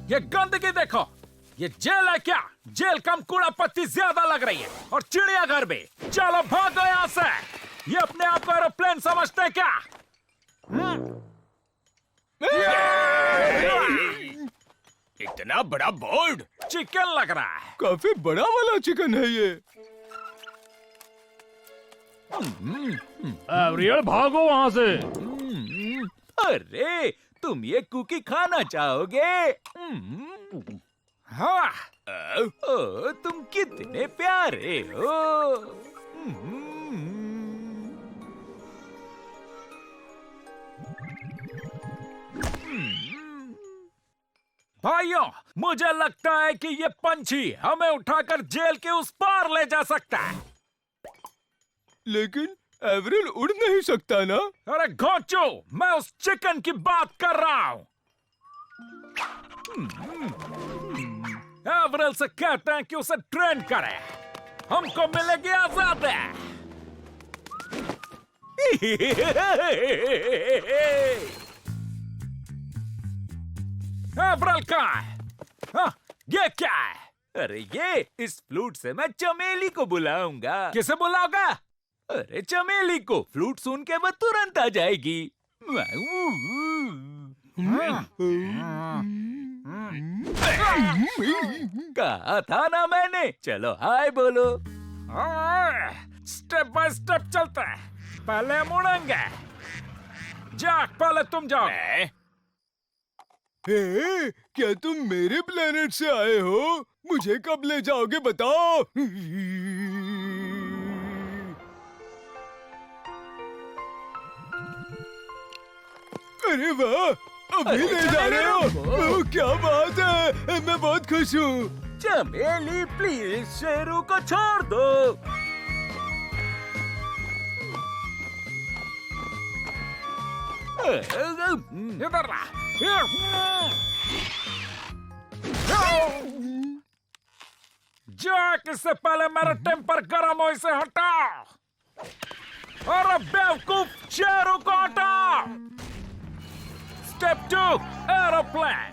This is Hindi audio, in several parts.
ये गंदगी देखो, ये जेल है क्या? जेल कम कूड़ा पत्ती ज्यादा लग रही है। और चिड़ियाघर भी। चलो भागो यहाँ से। ये अपने आप को एरोप्लेन समझते हैं क्या? इतना बड़ा बोर्ड, चिकन लग रहा है। काफी बड़ा वाला चिकन है ये। एवरियल भागो वहाँ से। अरे तुम ये कुकी खाना चाहोगे? हाँ। ओ, तुम कितने प्यारे हो। भाइयों, मुझे लगता है कि ये पंछी हमें उठाकर जेल के उस पार ले जा सकता है। लेकिन एवरेल उड़ नहीं सकता ना? अरे घोंचो, मैं उस चिकन की बात कर रहा हूँ। एवरेल से कहते हैं कि उसे ट्रेन करे, हमको मिलेगी आजादी। एवरेल कहाँ है? हाँ, ये क्या है? अरे ये इस फ्लूट से मैं चमेली को बुलाऊंगा। किसे बुलाओगा? अरे चमेली को। फ्लूट सुन के वो तुरंत आ जाएगी। कहा था ना मैंने। चलो हाय बोलो। स्टेप बाय स्टेप चलते हैं। पहले हम उड़ेंगे। जाक, पहले तुम जाओ। क्या तुम मेरे प्लेनेट से आए हो? मुझे कब ले जाओगे बताओ। अरे वाह, अभी ले जा रहे हो? ओह, क्या बात है, मैं बहुत खुश हूँ। चमेली प्लीज शेरू को छोड़ दो। इधर ला। जैक, इससे पहले मेरा टेम्पर गर्म हो, इसे हटाओ। अरे बेवकूफ, शेरू को हटाओ। Step 2, aeroplane.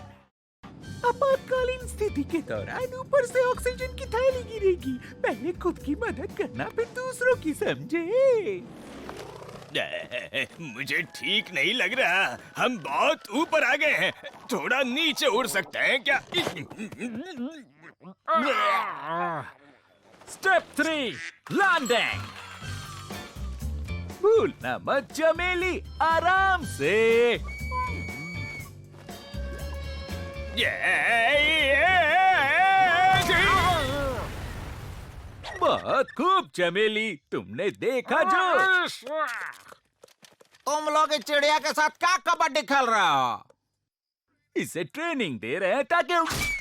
आपातकालीन स्थिति के दौरान ऊपर से ऑक्सीजन की थैली गिरेगी। पहले खुद की मदद करना, फिर दूसरों की, समझे? मुझे ठीक नहीं लग रहा। हम बहुत ऊपर आ गए हैं। थोड़ा नीचे उड़ सकते हैं क्या? Step 3, landing. भूलना मत चमेली, आराम से। बहुत खूब चमेली, तुमने देखा जो। तुम लोग इस चिड़िया के साथ क्या कबड्डी खेल रहे हो? इसे ट्रेनिंग दे रहे हैं ताकि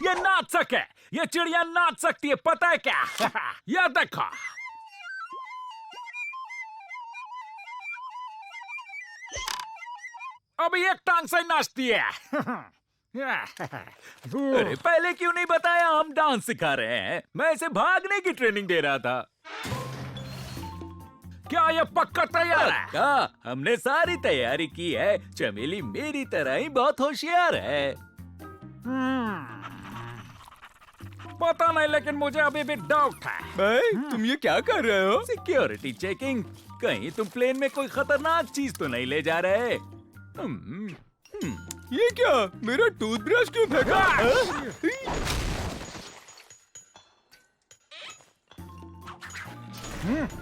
ये नाच सके। ये चिड़िया नाच सकती है, पता है क्या? ये देखो। अभी एक टांग से नाचती है। अरे पहले क्यों नहीं बताया? हम डांस सिखा रहे हैं। मैं इसे भागने की ट्रेनिंग दे रहा था। क्या ये पक्का तैयार है? पक्का, हमने सारी तैयारी की है। चमेली मेरी तरह ही बहुत होशियार है। पता नहीं, लेकिन मुझे अभी भी डाउट है। भाई, तुम ये क्या कर रहे हो? Security checking. कहीं तुम प्लेन में कोई खतरनाक चीज तो नहीं ले जा रहे? ये क्या? मेरा टूथब्रश क्यों फेंका?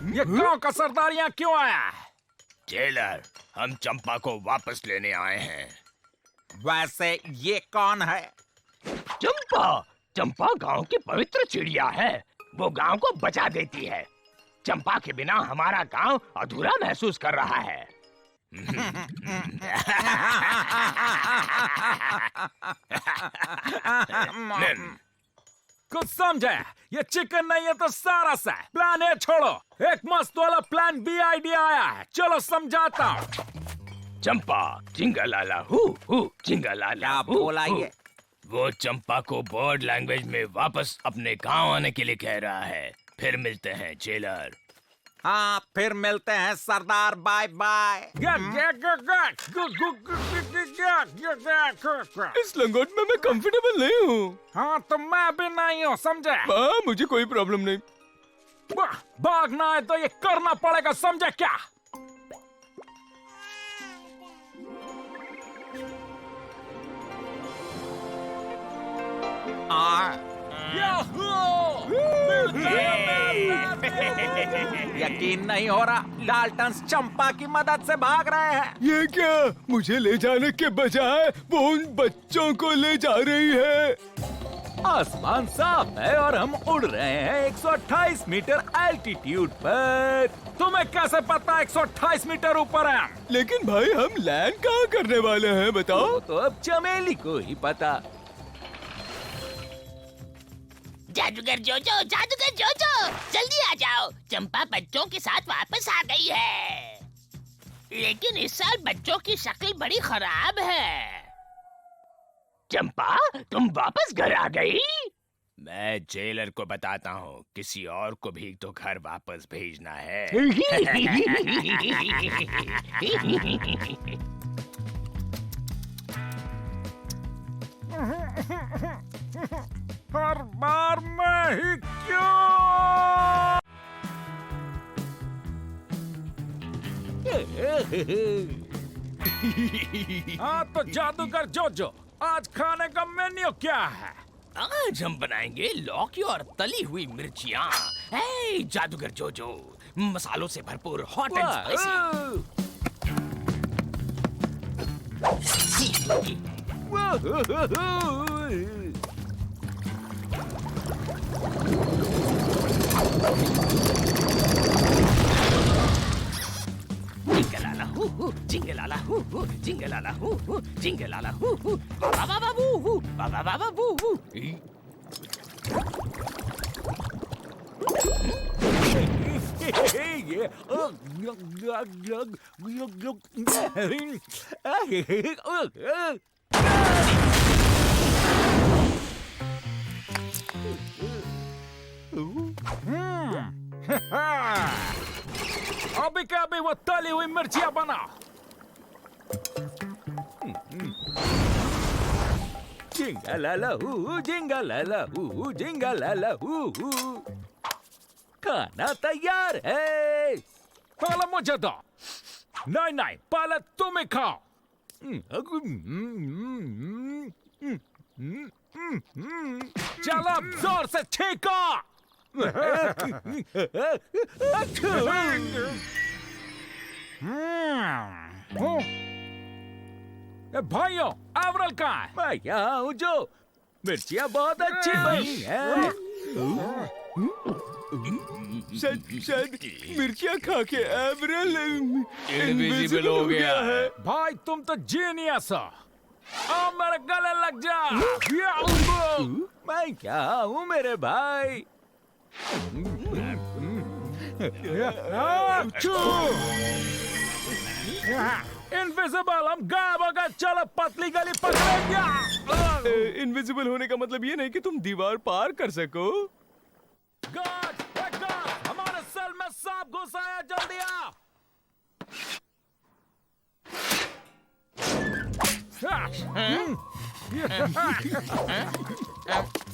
ये गांव का सरदार यहाँ क्यों आया? जेलर, हम चंपा को वापस लेने आए हैं। वैसे ये कौन है? चंपा, चंपा गांव की पवित्र चिड़िया है। वो गांव को बचा देती है। चंपा के बिना हमारा गांव अधूरा महसूस कर रहा है। कुछ समझे? ये चिकन नहीं है तो सारा सा प्लान ए छोड़ो। एक मस्त वाला प्लान बी आइडिया आया है, चलो समझाता हूँ। चंपा चिंगालाला हु चिंगालाला क्या बोला ये? वो चंपा को बर्ड लैंग्वेज में वापस अपने गांव आने के लिए कह रहा है। फिर मिलते हैं जेलर। हाँ, फिर मिलते हैं सरदार। Bye bye. इस लंगोट में मैं कंफर्टेबल नहीं हूँ। हाँ, तो मैं भी नहीं हूँ, समझे? हाँ, मुझे कोई प्रॉब्लम नहीं। भागना है तो ये करना पड़ेगा, समझे क्या? यकीन नहीं हो रहा, डाल्टन्स चंपा की मदद से भाग रहे हैं। ये क्या? मुझे ले जाने के बजाय वो उन बच्चों को ले जा रही है। आसमान साफ है और हम उड़ रहे हैं 128 मीटर एल्टीट्यूड पर। तुम्हें कैसे पता 128 मीटर ऊपर है? लेकिन भाई, हम लैंड कहाँ करने वाले हैं बताओ? तो अब चमेली को ही पता। जादूगर जोजो, जादूगर जोजो, जल्दी आ जाओ। चंपा बच्चों के साथ वापस आ गई है, लेकिन इस साल बच्चों की शक्ल बड़ी खराब है। चंपा, तुम वापस घर आ गई? मैं जेलर को बताता हूँ, किसी और को भी तो घर वापस भेजना है। हर बार मैं ही क्यों? हाँ, तो जादूगर जोजो, आज खाने का मेन्यू क्या है? आज हम बनाएंगे लौकी और तली हुई मिर्चियाँ। हे जादूगर जोजो, मसालों से भरपूर हॉट एंड स्पाइसी। जिंगलाला हू हू, जिंगलाला हू हू, जिंगलाला हू हू, जिंगलाला हू हू, बाबा बाबू हू, बाबा बाबा बू हू। अभी क्या अभी वो तली हुई मिर्चियाँ बना। जिंगलाला हू, जिंगलाला हू, जिंगलाला हू। खाना तैयार है, पहले मुझे दो। नहीं नहीं, पहले तुम ही खाओ। चलो अब जोर से छींको। भाइयों, एवरल कहाँ है? मैं यहाँ हूँ जो। मिर्चियाँ बहुत अच्छी बनी हैं। शायद मिर्चियाँ खा के एवरल इनविजिबल हो गया है। भाई, तुम तो जीनियस हो। आओ मेरे गले लग जा। मैं क्या हूँ मेरे भाई? इनविजिबल, हम गायब हो गए। चलो पतली गली पकड़ेंगे। इनविजिबल होने का मतलब ये नहीं कि तुम दीवार पार कर सको। गार्ड, हमारे सेल में सांप घुसा है, जल्दी आओ।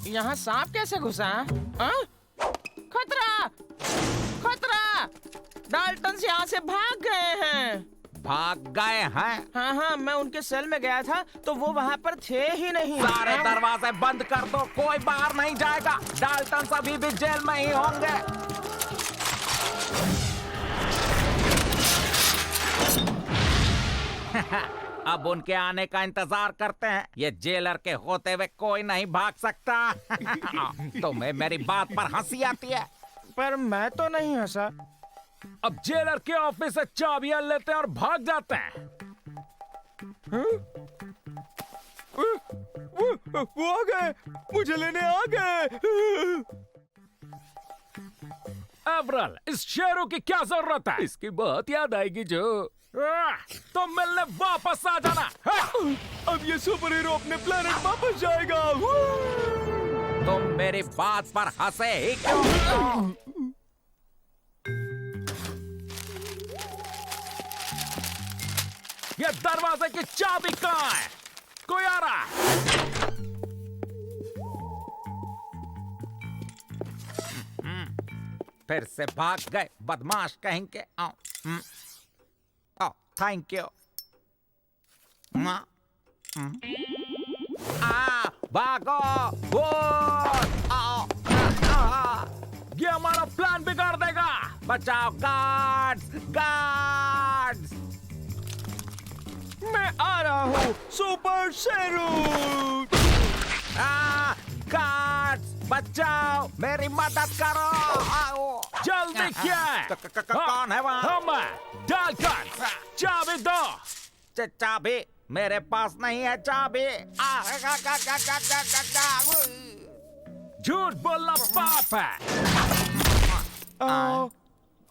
यहाँ सांप कैसे घुसा? खतरा, खतरा! डाल्टन्स यहाँ से भाग गए हैं। भाग गए हैं? हाँ हाँ, मैं उनके सेल में गया था तो वो वहाँ पर थे ही नहीं। सारे दरवाजे बंद कर दो, कोई बाहर नहीं जाएगा। डाल्टन्स अभी भी जेल में ही होंगे। अब उनके आने का इंतजार करते हैं। ये जेलर के होते हुए कोई नहीं भाग सकता। तुम्हें मेरी बात पर हंसी आती है? पर मैं तो नहीं हंसा। अब जेलर के ऑफिस से चाबियां लेते हैं और भाग जाते हैं। वो आ गए, मुझे लेने आ गए। एवरल, इस शेरों की क्या जरूरत है? इसकी बहुत याद आएगी जो। तो मिलने वापस आ जाना। अब ये सुपर हीरो अपने प्लेनेट वापस जाएगा। तुम मेरी बात पर हंसे ही क्यों? ये दरवाजे की चाबी कहाँ है? कोई आ रहा? फिर से भाग गए बदमाश कहेंगे। Thank you. भागो वो। ये हमारा प्लान बिगाड़ देगा। बचाओ गार्ड्स गार्ड्स। मैं आ रहा हूँ सुपर शेरू। गार्ड्स बचाओ मेरी मदद करो। जल्दी क्या? कौन है वहाँ? हम डालकर चाबी दो। चाबी मेरे पास नहीं है चाबी। झूठ बोलना पाप है।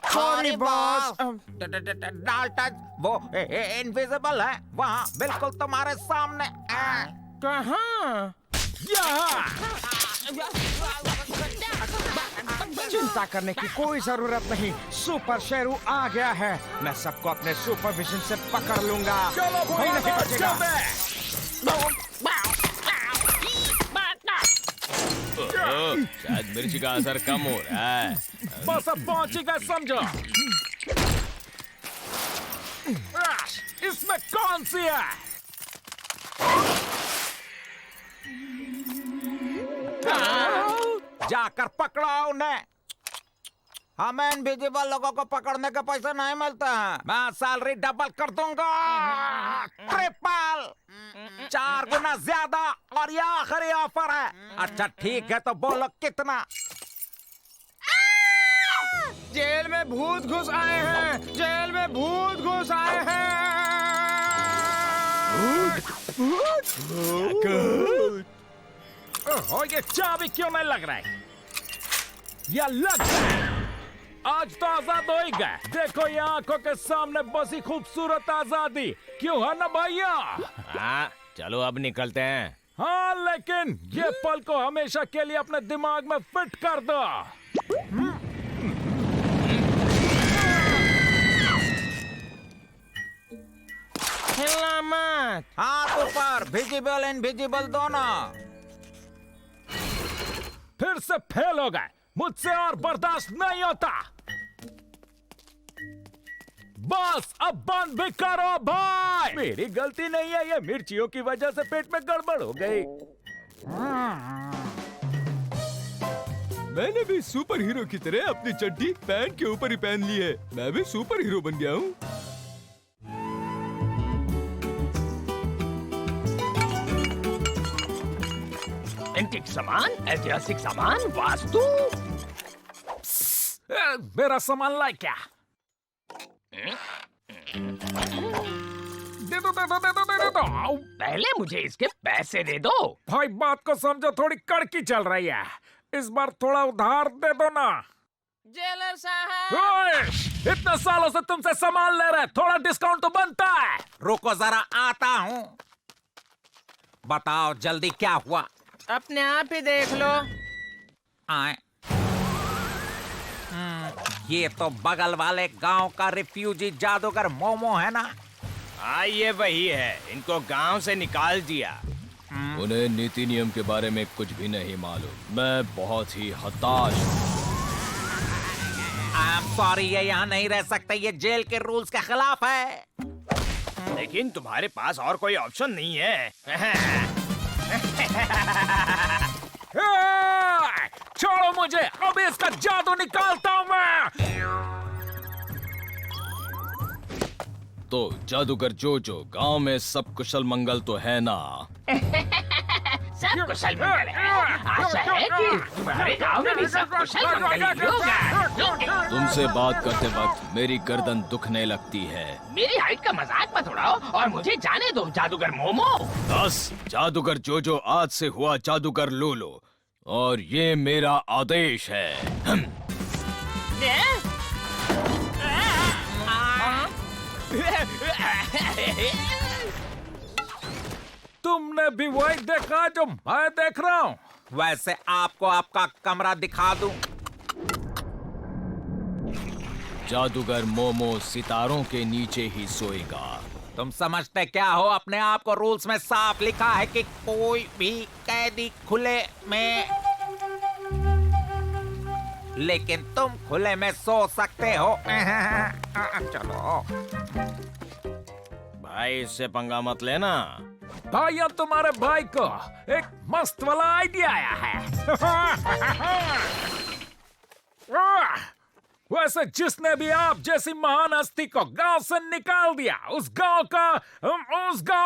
Sorry boss. डाल्टन वो इनविजिबल है वहाँ बिल्कुल तुम्हारे सामने। कहाँ? यहाँ। चिंता करने की कोई जरूरत नहीं, सुपर शेरू आ गया है। मैं सबको अपने सुपरविजन से पकड़ लूंगा। चलो कोई नहीं बचेगा। शायद मिर्च का असर कम हो रहा है। बस अब पहुंची गए समझो। इसमें कौन सी है? जाकर पकड़ो उन्हें। हमें इनविजिबल लोगों को पकड़ने के पैसे नहीं मिलते हैं। मैं सैलरी डबल कर दूंगा, ट्रिपल, 4 गुना ज्यादा। और ये आखिरी ऑफर है। अच्छा ठीक है तो बोलो कितना? जेल में भूत घुस आए हैं। जेल में भूत घुस आए हैं। ओहो, ये चाबी क्यों नहीं लग रहा है? या लग रहा है। आज तो आजाद हो ही गए। देखो ये आंखों के सामने बसी खूबसूरत आजादी। क्यों है ना भैया? हाँ, चलो अब निकलते हैं। हाँ, लेकिन ये पल को हमेशा के लिए अपने दिमाग में फिट कर दो। हिलना मत। हाथ ऊपर, विजिबल इनविजिबल दोनों। फिर से फेल हो गए। मुझसे और बर्दाश्त नहीं होता। बस अब बंद भी करो भाई। मेरी गलती नहीं है, ये मिर्चियों की वजह से पेट में गड़बड़ हो गई। मैंने भी सुपर हीरो की तरह अपनी चड्डी पैंट के ऊपर ही पहन ली है। मैं भी सुपर हीरो बन गया हूँ। एंटीक सामान, ऐतिहासिक सामान, वास्तु। मेरा सामान लाए क्या? दे दो दे दो दे दो दे दो। पहले मुझे इसके पैसे दे दो। भाई बात को समझो, थोड़ी कड़की चल रही है। इस बार थोड़ा उधार दे दो ना। जेलर साहब। ओए, इतने सालों से तुमसे सामान ले रहे, थोड़ा डिस्काउंट तो बनता है। रुको जरा आता हूँ। बताओ जल्दी क्या हुआ? अपने आप ही देख लो। आए। ये तो बगल वाले गांव का रिफ्यूजी जादूगर मोमो है ना? हाँ, ये वही है। इनको गांव से निकाल दिया। उन्हें नीति नियम के बारे में कुछ भी नहीं मालूम। मैं बहुत ही हताश हूँ। आई एम सॉरी, ये यहाँ नहीं रह सकते। ये जेल के रूल्स के खिलाफ है। लेकिन तुम्हारे पास और कोई ऑप्शन नहीं है। छोड़ो मुझे, अभी इसका जादू निकालता हूँ मैं। तो जादूगर जोजो, गांव में सब कुशल मंगल तो है ना? सब कुशल मंगल है। आशा है कि तुम्हारे गांव में भी सब कुशल मंगल ही होगा। तुमसे बात करते वक्त मेरी गर्दन दुखने लगती है। मेरी हाइट का मजाक मत उड़ाओ और मुझे जाने दो जादूगर मोमो। बस, जादूगर जोजो आज से हुआ जादूगर लूलो और ये मेरा आदेश है। तुमने भी वही देखा जो मैं देख रहा हूँ। वैसे आपको आपका कमरा दिखा दूं? जादूगर मोमो सितारों के नीचे ही सोएगा। तुम समझते क्या हो अपने आप को? रूल्स में साफ लिखा है कि कोई भी कैदी खुले में, लेकिन तुम खुले में सो सकते हो। चलो भाई, इससे पंगा मत लेना। भाई, अब तुम्हारे भाई को एक मस्त वाला आइडिया आया है। वैसे जिसने भी आप जैसी महान हस्ती को गांव से निकाल दिया, उस गांव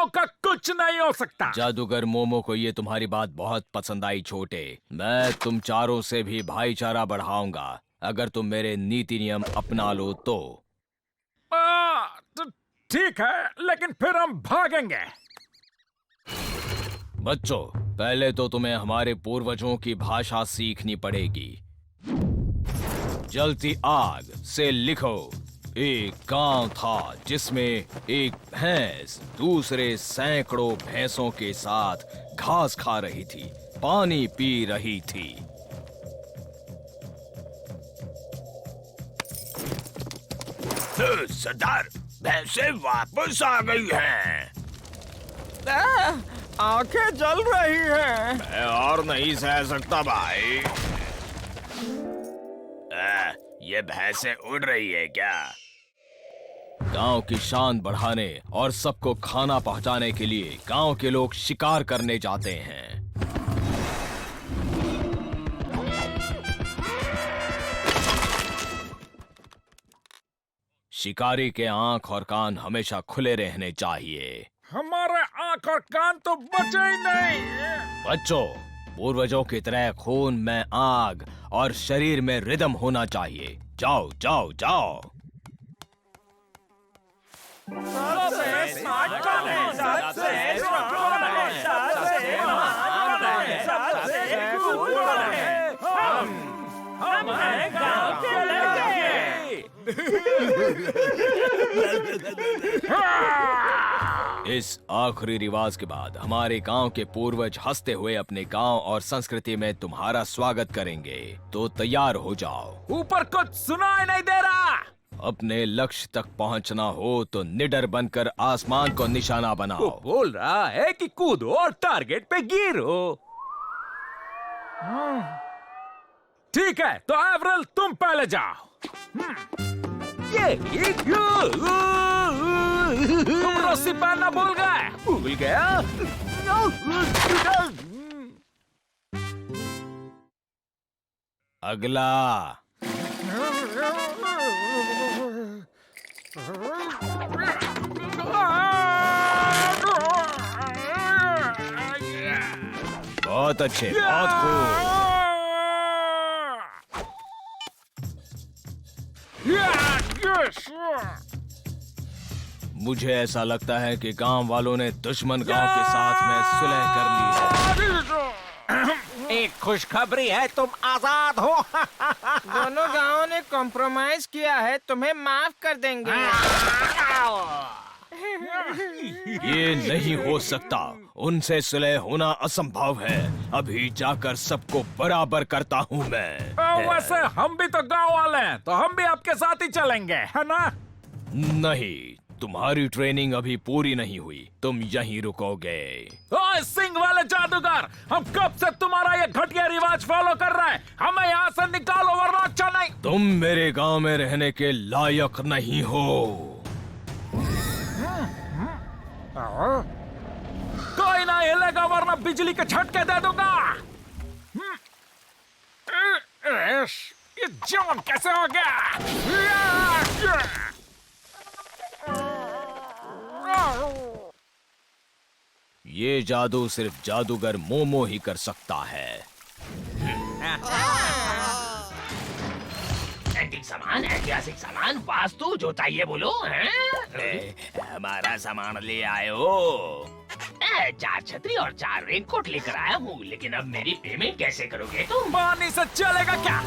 का कुछ नहीं हो सकता। जादूगर मोमो को ये तुम्हारी बात बहुत पसंद आई छोटे। मैं तुम चारों से भी भाईचारा बढ़ाऊंगा अगर तुम मेरे नीति नियम अपना लो तो। ठीक है, लेकिन फिर हम भागेंगे। बच्चों, पहले तो तुम्हें हमारे पूर्वजों की भाषा सीखनी पड़ेगी। जलती आग से लिखो। एक गांव था जिसमें एक भैंस दूसरे सैकड़ों भैंसों के साथ घास खा रही थी, पानी पी रही थी। सरदार, भैंसे वापस आ गई हैं। आंखें जल रही हैं। मैं और नहीं सह सकता भाई। ये भैंसे उड़ रही है क्या? गांव की शान बढ़ाने और सबको खाना पहुंचाने के लिए गांव के लोग शिकार करने जाते हैं। शिकारी के आंख और कान हमेशा खुले रहने चाहिए। हमारे आंख और कान तो बचे ही नहीं। बच्चों, पूर्वजों की तरह खून में आग और शरीर में रिदम होना चाहिए। जाओ जाओ जाओ। इस आखिरी रिवाज के बाद हमारे गांव के पूर्वज हंसते हुए अपने गांव और संस्कृति में तुम्हारा स्वागत करेंगे। तो तैयार हो जाओ। ऊपर कुछ सुनाई नहीं दे रहा। अपने लक्ष्य तक पहुंचना हो तो निडर बनकर आसमान को निशाना बनाओ। वो बोल रहा है कि कूदो और टारगेट पे गिरो। ठीक है, तो एवरेल तुम पहले जाओ। तुम रस्सी पहनना भूल गए। भूल गया? अगला। बहुत अच्छे, बहुत खूब। मुझे ऐसा लगता है कि गांव वालों ने दुश्मन गांव के साथ में सुलह कर ली है। एक खुशखबरी है, तुम आजाद हो। दोनों गांवों ने कॉम्प्रोमाइज किया है, तुम्हें माफ कर देंगे। ये नहीं हो सकता, उनसे सुलह होना असंभव है। अभी जाकर सबको बराबर करता हूँ मैं। वैसे हम भी तो गांव वाले हैं, तो हम भी आपके साथ ही चलेंगे, है ना? नहीं, तुम्हारी ट्रेनिंग अभी पूरी नहीं हुई, तुम यहीं रुकोगे। ओए सिंह वाले जादूगर, हम कब से तुम्हारा ये घटिया रिवाज फॉलो कर रहे हैं। हमें यहाँ से निकालो वरना अच्छा नहीं। तुम मेरे गांव में रहने के लायक नहीं हो। कोई ना हिलेगा वरना बिजली के झटके दे दूंगा। ये जॉन कैसे हो गया? ये जादू सिर्फ जादूगर मोमो ही कर सकता है। एंटीक सामान, ऐतिहासिक सामान, वास्तु जो चाहिए बोलो। हमारा सामान ले आए हो। 4 छतरी और 4 रेनकोट लेकर आया हूँ, लेकिन अब मेरी पेमेंट कैसे करोगे तुम? पानी से चलेगा क्या?